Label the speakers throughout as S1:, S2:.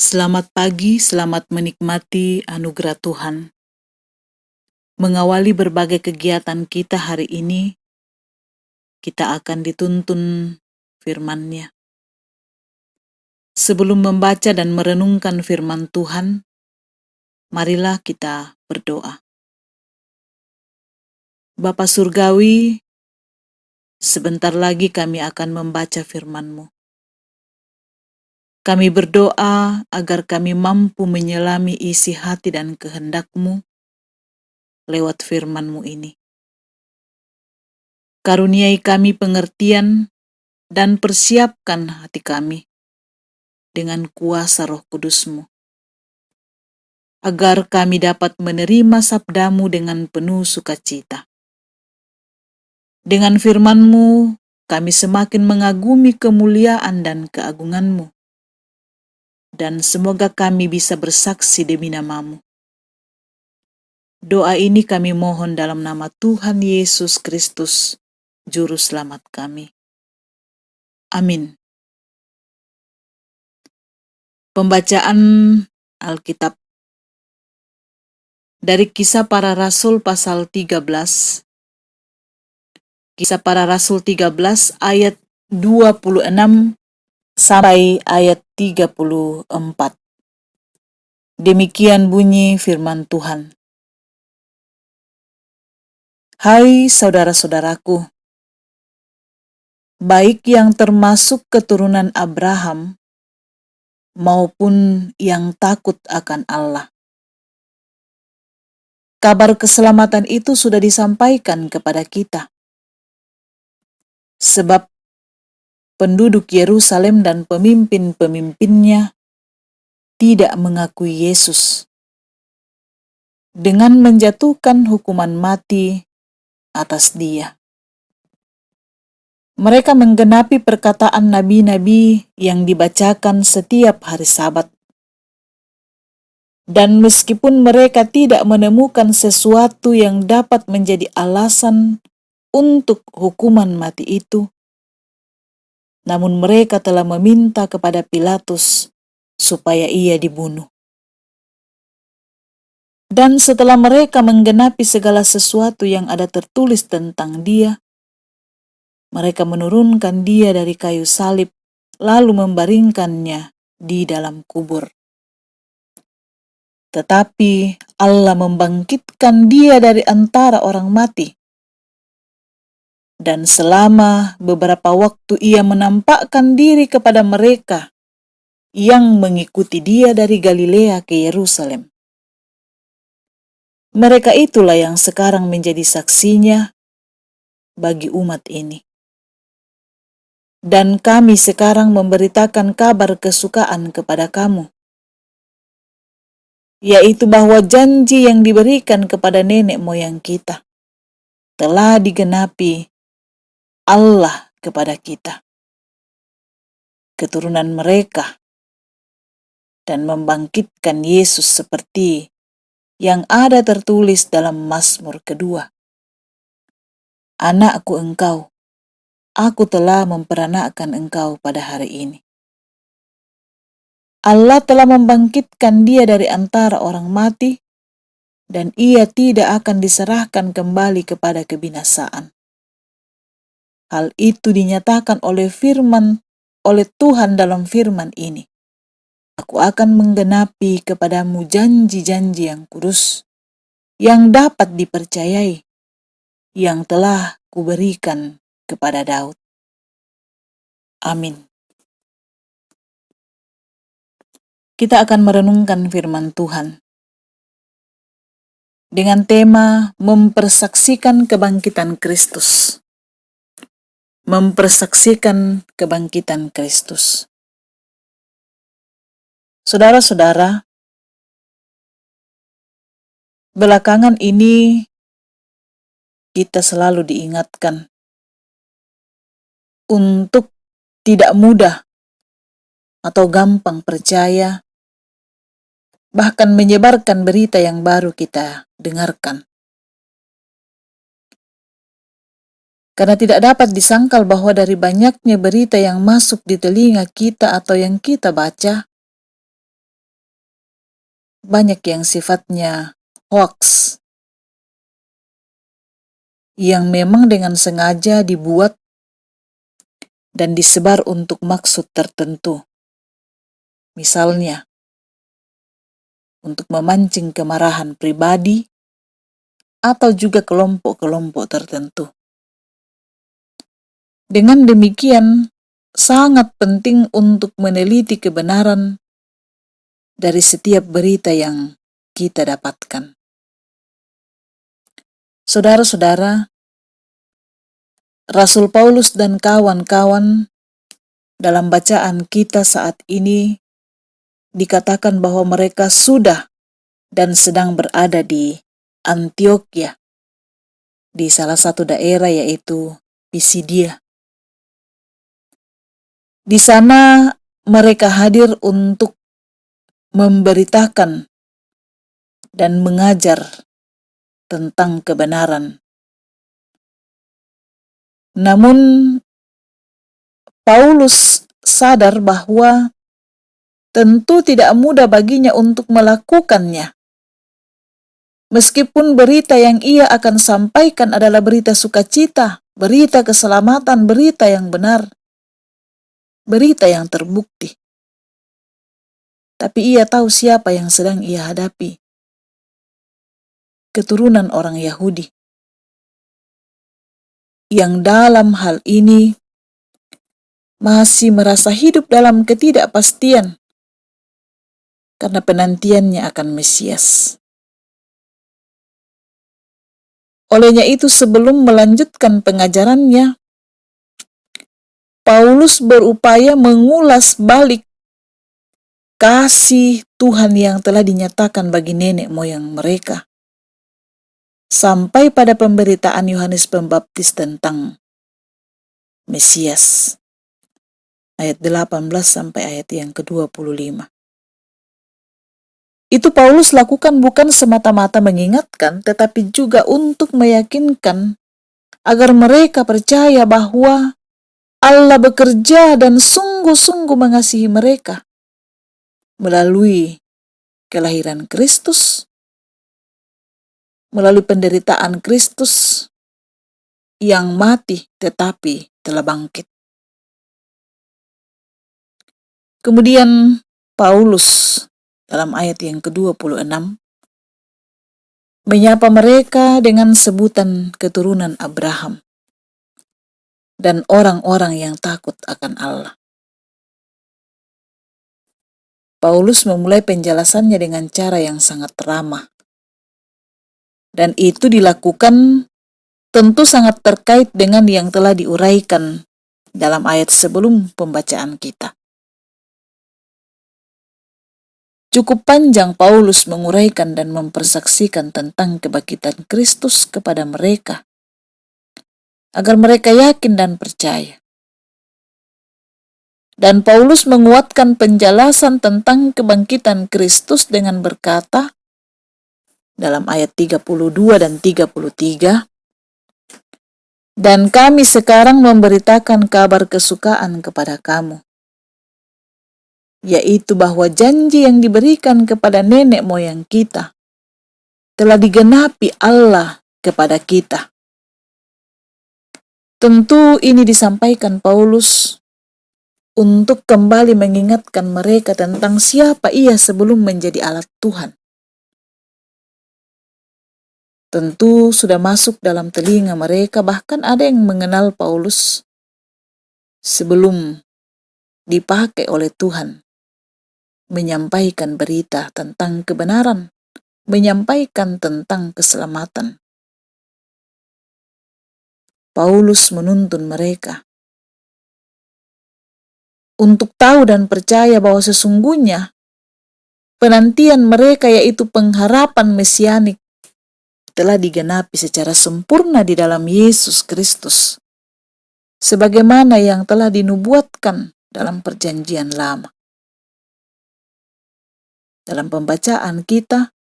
S1: Selamat pagi, selamat menikmati anugerah Tuhan. Mengawali berbagai kegiatan kita hari ini, kita akan dituntun firman-Nya. Sebelum membaca dan merenungkan firman Tuhan, marilah kita berdoa. Bapa Surgawi, sebentar lagi kami akan membaca firman-Mu. Kami berdoa agar kami mampu menyelami isi hati dan kehendak-Mu lewat firman-Mu ini. Karuniai kami pengertian dan persiapkan hati kami dengan kuasa Roh Kudus-Mu, agar kami dapat menerima sabda-Mu dengan penuh sukacita. Dengan firman-Mu, kami semakin mengagumi kemuliaan dan keagungan-Mu, dan semoga kami bisa bersaksi demi nama-Mu. Doa ini kami mohon dalam nama Tuhan Yesus Kristus, Juru Selamat kami. Amin. Pembacaan Alkitab dari Kisah Para Rasul pasal 13. Kisah Para Rasul 13 ayat 26 sampai ayat 34. Demikian bunyi firman Tuhan. Hai saudara-saudaraku, baik yang termasuk keturunan Abraham maupun yang takut akan Allah. Kabar keselamatan itu sudah disampaikan kepada kita. Sebab penduduk Yerusalem dan pemimpin-pemimpinnya tidak mengakui Yesus dengan menjatuhkan hukuman mati atas Dia. Mereka menggenapi perkataan nabi-nabi yang dibacakan setiap hari Sabat. Dan meskipun mereka tidak menemukan sesuatu yang dapat menjadi alasan untuk hukuman mati itu, namun mereka telah meminta kepada Pilatus supaya ia dibunuh. Dan setelah mereka menggenapi segala sesuatu yang ada tertulis tentang Dia, mereka menurunkan Dia dari kayu salib, lalu membaringkannya di dalam kubur. Tetapi Allah membangkitkan Dia dari antara orang mati. Dan selama beberapa waktu Ia menampakkan diri kepada mereka yang mengikuti Dia dari Galilea ke Yerusalem. Mereka itulah yang sekarang menjadi saksinya bagi umat ini. Dan kami sekarang memberitakan kabar kesukaan kepada kamu, yaitu bahwa janji yang diberikan kepada nenek moyang kita telah digenapi Allah kepada kita, keturunan mereka, dan membangkitkan Yesus seperti yang ada tertulis dalam Mazmur kedua. Anakku engkau, aku telah memperanakkan engkau pada hari ini. Allah telah membangkitkan Dia dari antara orang mati, dan Ia tidak akan diserahkan kembali kepada kebinasaan. Hal itu dinyatakan oleh Tuhan dalam firman ini. Aku akan menggenapi kepadamu janji-janji yang kudus, yang dapat dipercayai, yang telah kuberikan kepada Daud. Amin. Kita akan merenungkan firman Tuhan dengan tema mempersaksikan kebangkitan Kristus. Mempersaksikan kebangkitan Kristus. Saudara-saudara, belakangan ini kita selalu diingatkan untuk tidak mudah atau gampang percaya, bahkan menyebarkan berita yang baru kita dengarkan. Karena tidak dapat disangkal bahwa dari banyaknya berita yang masuk di telinga kita atau yang kita baca, banyak yang sifatnya hoax, yang memang dengan sengaja dibuat dan disebar untuk maksud tertentu. Misalnya, untuk memancing kemarahan pribadi atau juga kelompok-kelompok tertentu. Dengan demikian, sangat penting untuk meneliti kebenaran dari setiap berita yang kita dapatkan. Saudara-saudara, Rasul Paulus dan kawan-kawan dalam bacaan kita saat ini dikatakan bahwa mereka sudah dan sedang berada di Antioquia, di salah satu daerah yaitu Pisidia. Di sana mereka hadir untuk memberitakan dan mengajar tentang kebenaran. Namun Paulus sadar bahwa tentu tidak mudah baginya untuk melakukannya. Meskipun berita yang ia akan sampaikan adalah berita sukacita, berita keselamatan, berita yang benar, berita yang terbukti. Tapi ia tahu siapa yang sedang ia hadapi. Keturunan orang Yahudi. Yang dalam hal ini masih merasa hidup dalam ketidakpastian karena penantiannya akan Mesias. Olehnya itu, sebelum melanjutkan pengajarannya, Paulus berupaya mengulas balik kasih Tuhan yang telah dinyatakan bagi nenek moyang mereka, sampai pada pemberitaan Yohanes Pembaptis tentang Mesias. Ayat 18 sampai ayat yang ke-25. Itu Paulus lakukan bukan semata-mata mengingatkan, tetapi juga untuk meyakinkan agar mereka percaya bahwa Allah bekerja dan sungguh-sungguh mengasihi mereka melalui kelahiran Kristus, melalui penderitaan Kristus yang mati tetapi telah bangkit. Kemudian Paulus dalam ayat yang ke-26 menyapa mereka dengan sebutan keturunan Abraham dan orang-orang yang takut akan Allah. Paulus memulai penjelasannya dengan cara yang sangat ramah. Dan itu dilakukan tentu sangat terkait dengan yang telah diuraikan dalam ayat sebelum pembacaan kita. Cukup panjang Paulus menguraikan dan mempersaksikan tentang kebangkitan Kristus kepada mereka, agar mereka yakin dan percaya. Dan Paulus menguatkan penjelasan tentang kebangkitan Kristus dengan berkata, dalam ayat 32 dan 33, "Dan kami sekarang memberitakan kabar kesukaan kepada kamu, yaitu bahwa janji yang diberikan kepada nenek moyang kita telah digenapi Allah kepada kita." Tentu ini disampaikan Paulus untuk kembali mengingatkan mereka tentang siapa ia sebelum menjadi alat Tuhan. Tentu sudah masuk dalam telinga mereka, bahkan ada yang mengenal Paulus sebelum dipakai oleh Tuhan menyampaikan berita tentang kebenaran, menyampaikan tentang keselamatan. Paulus menuntun mereka untuk tahu dan percaya bahwa sesungguhnya penantian mereka, yaitu pengharapan mesianik, telah digenapi secara sempurna di dalam Yesus Kristus, sebagaimana yang telah dinubuatkan dalam perjanjian lama. Dalam pembacaan kita,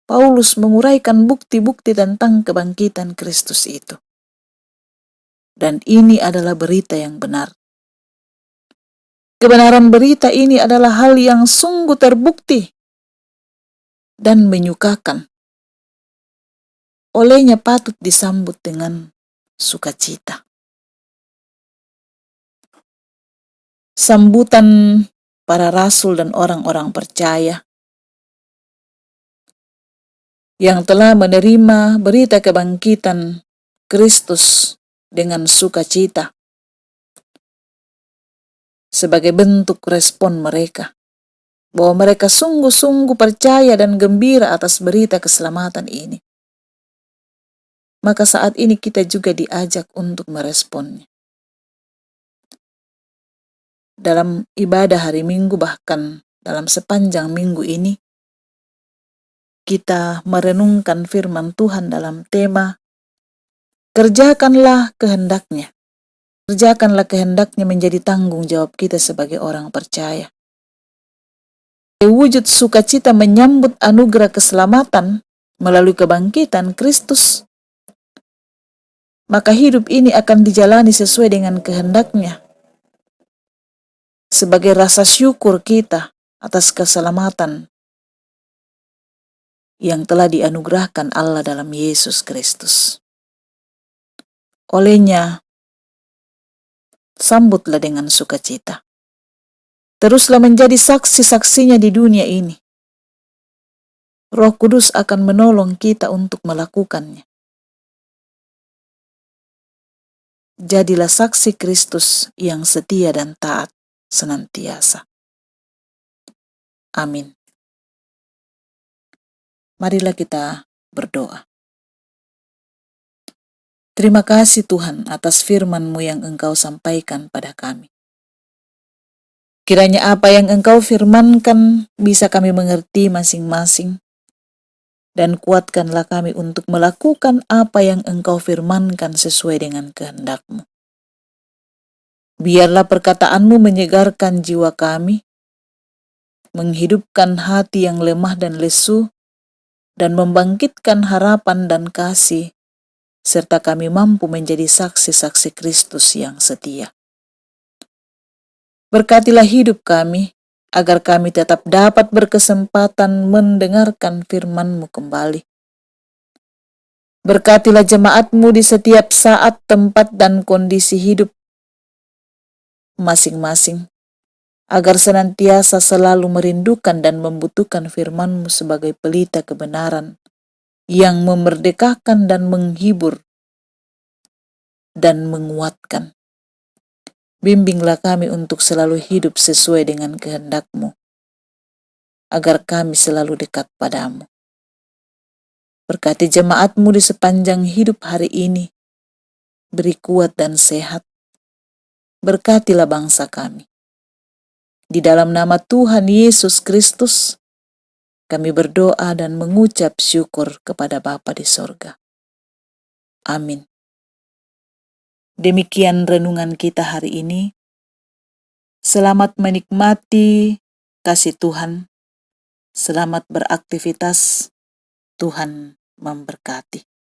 S1: Paulus menguraikan bukti-bukti tentang kebangkitan Kristus itu. Dan ini adalah berita yang benar. Kebenaran berita ini adalah hal yang sungguh terbukti dan menyukakan, olehnya patut disambut dengan sukacita. Sambutan para rasul dan orang-orang percaya yang telah menerima berita kebangkitan Kristus dengan sukacita sebagai bentuk respon mereka, bahwa mereka sungguh-sungguh percaya dan gembira atas berita keselamatan ini. Maka saat ini kita juga diajak untuk meresponnya. Dalam ibadah hari Minggu, bahkan dalam sepanjang minggu ini, kita merenungkan firman Tuhan dalam tema kerjakanlah kehendaknya. Kerjakanlah kehendaknya menjadi tanggung jawab kita sebagai orang percaya. Wujud sukacita menyambut anugerah keselamatan melalui kebangkitan Kristus, maka hidup ini akan dijalani sesuai dengan kehendaknya sebagai rasa syukur kita atas keselamatan yang telah dianugerahkan Allah dalam Yesus Kristus. Olehnya, sambutlah dengan sukacita. Teruslah menjadi saksi-saksinya di dunia ini. Roh Kudus akan menolong kita untuk melakukannya. Jadilah saksi Kristus yang setia dan taat senantiasa. Amin. Marilah kita berdoa. Terima kasih Tuhan atas firman-Mu yang Engkau sampaikan pada kami. Kiranya apa yang Engkau firmankan bisa kami mengerti masing-masing, dan kuatkanlah kami untuk melakukan apa yang Engkau firmankan sesuai dengan kehendak-Mu. Biarlah perkataan-Mu menyegarkan jiwa kami, menghidupkan hati yang lemah dan lesu, dan membangkitkan harapan dan kasih, serta kami mampu menjadi saksi-saksi Kristus yang setia. Berkatilah hidup kami, agar kami tetap dapat berkesempatan mendengarkan firman-Mu kembali. Berkatilah jemaat-Mu di setiap saat, tempat, dan kondisi hidup masing-masing, agar senantiasa selalu merindukan dan membutuhkan firman-Mu sebagai pelita kebenaran yang memerdekakan dan menghibur dan menguatkan. Bimbinglah kami untuk selalu hidup sesuai dengan kehendak-Mu, agar kami selalu dekat padamu. Berkati jemaat-Mu di sepanjang hidup hari ini, beri kuat dan sehat. Berkatilah bangsa kami. Di dalam nama Tuhan Yesus Kristus, kami berdoa dan mengucap syukur kepada Bapa di sorga. Amin. Demikian renungan kita hari ini. Selamat menikmati kasih Tuhan. Selamat beraktivitas. Tuhan memberkati.